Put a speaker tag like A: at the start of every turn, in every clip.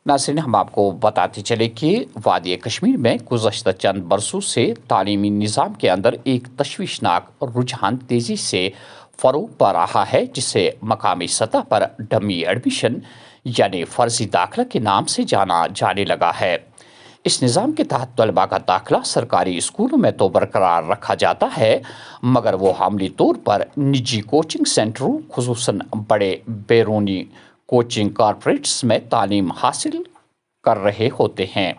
A: नाज़रीन, हम आपको बताते चले कि वादी कश्मीर में गुज़श्ता चंद बरसों से तालीमी निज़ाम के अंदर एक तशवीशनाक रुझान तेज़ी से फ़रोग़ पा रहा है, जिसे मकामी सतह पर डमी एडमिशन यानी फ़र्ज़ी दाखिला के नाम से जाना जाने लगा है। इस निज़ाम के तहत तलबा का दाखिला सरकारी स्कूलों में तो बरकरार रखा जाता है, मगर वो अमली तौर पर निजी कोचिंग सेंटरों, खुसूसन बड़े बैरूनी कोचिंग कॉर्पोरेट्स में तालीम हासिल कर रहे होते हैं।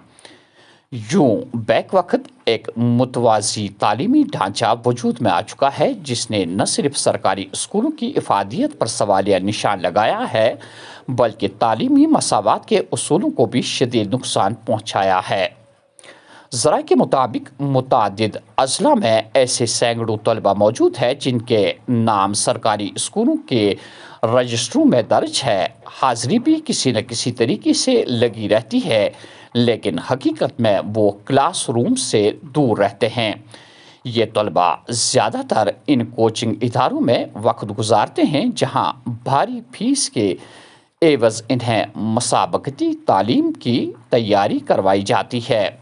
A: यूं बैक वक्त एक मुतवाज़ी तालीमी ढांचा वजूद में आ चुका है, जिसने न सिर्फ सरकारी स्कूलों की इफादियत पर सवालिया निशान लगाया है, बल्कि तालीमी मसावात के उसूलों को भी शदीद नुकसान पहुंचाया है। ज़राए के मुताबिक मुतादिद अजला में ऐसे सैकड़ों तलबा मौजूद है जिनके नाम सरकारी स्कूलों के रजिस्ट्रों में दर्ज है, हाज़िरी भी किसी न किसी तरीके से लगी रहती है, लेकिन हकीकत में वो क्लास रूम से दूर रहते हैं। ये तलबा ज़्यादातर इन कोचिंग इदारों में वक्त गुजारते हैं, जहाँ भारी फीस के एवज़ इन्हें मसाबकती तालीम की तैयारी करवाई जाती है।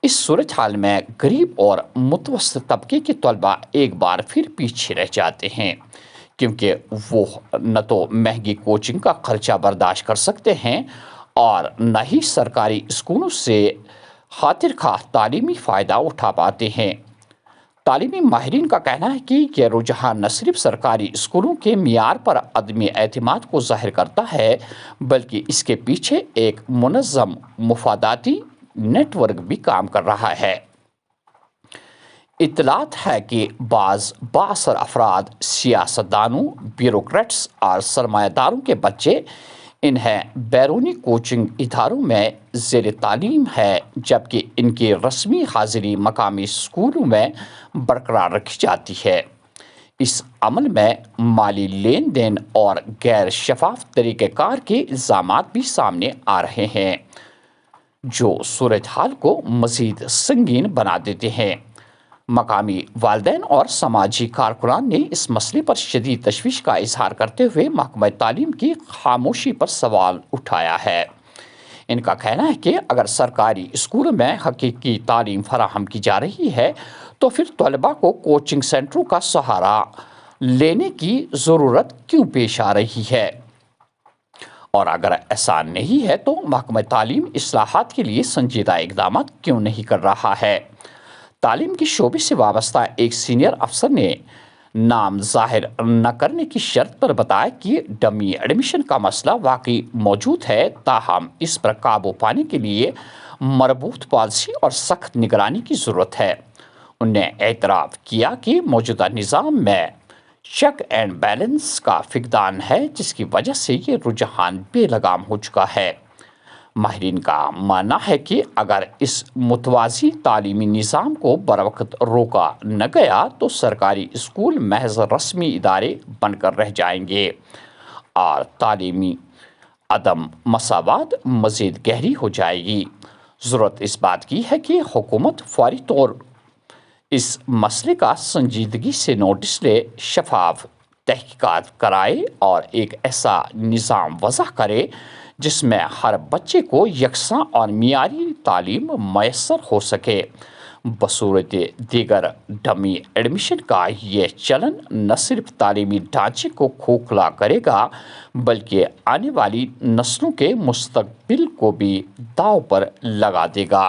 A: इस सूरत हाल में गरीब और मुतवस्सित तबके के तलबा एक बार फिर पीछे रह जाते हैं, क्योंकि वो न तो महंगी कोचिंग का खर्चा बर्दाश्त कर सकते हैं और न ही सरकारी स्कूलों से खातिर खाह तालीमी फ़ायदा उठा पाते हैं। तालीमी माहिरीन का कहना है कि यह रुझान न सिर्फ सरकारी स्कूलों के मियार पर अदमी एतमाद को ज़ाहिर करता है, बल्कि इसके पीछे एक मुनज़्ज़म मुफादाती नेटवर्क भी काम कर रहा है। इत्तलात है कि बाज़ बाअसर अफराद, सियासतदानों, ब्यूरोक्रेट्स और सरमायादारों के बच्चे इन्हें बैरूनी कोचिंग इदारों में ज़ेर तालीम है, जबकि इनकी रस्मी हाज़िरी मकामी स्कूलों में बरकरार रखी जाती है। इस अमल में माली लेन देन और गैर शफाफ तरीक़ेकार के इल्ज़ामात भी सामने आ रहे हैं, जो सूरत हाल को मज़ीद संगीन बना देते हैं। मकामी वालिदैन और समाजी कारकुनान ने इस मसले पर शदीद तशवीश का इजहार करते हुए महकमा तालीम की खामोशी पर सवाल उठाया है। इनका कहना है कि अगर सरकारी स्कूलों में हकीकी तालीम फराहम की जा रही है, तो फिर तलबा को कोचिंग सेंटरों का सहारा लेने की ज़रूरत क्यों पेश आ रही है, और अगर ऐसा नहीं है तो महकमा तालीम इस्लाहात के लिए संजीदा इक़दाम क्यों नहीं कर रहा है। तालीम के शोबे से वाबस्ता एक सीनियर अफसर ने नाम जाहिर न करने की शर्त पर बताया कि डमी एडमिशन का मसला वाकई मौजूद है, ताहम इस पर काबू पाने के लिए मरबूत पॉलिसी और सख्त निगरानी की ज़रूरत है। उन्होंने एतराफ़ किया कि मौजूदा निज़ाम में चेक एंड बैलेंस का फ़िक़दान है, जिसकी वजह से ये रुझान बेलगाम हो चुका है। माहिरीन का मानना है कि अगर इस मुतवाज़ी तालीमी निज़ाम को बरवक्त रोका न गया तो सरकारी स्कूल महज रस्मी इदारे बनकर रह जाएंगे और तालीमी अदम मसावात मज़ीद गहरी हो जाएगी। ज़रूरत इस बात की है कि हुकूमत फौरी तौर इस मसले का संजीदगी से नोटिस ले, शफाफ तहकीकात कराए और एक ऐसा निज़ाम वज़ह करे जिसमें हर बच्चे को यकसां और मियारी तालीम मैसर हो सके। बसूरत दीगर डमी एडमिशन का ये चलन न सिर्फ तालीमी ढांचे को खोखला करेगा, बल्कि आने वाली नस्लों के मुस्तकबिल को भी दांव पर लगा देगा।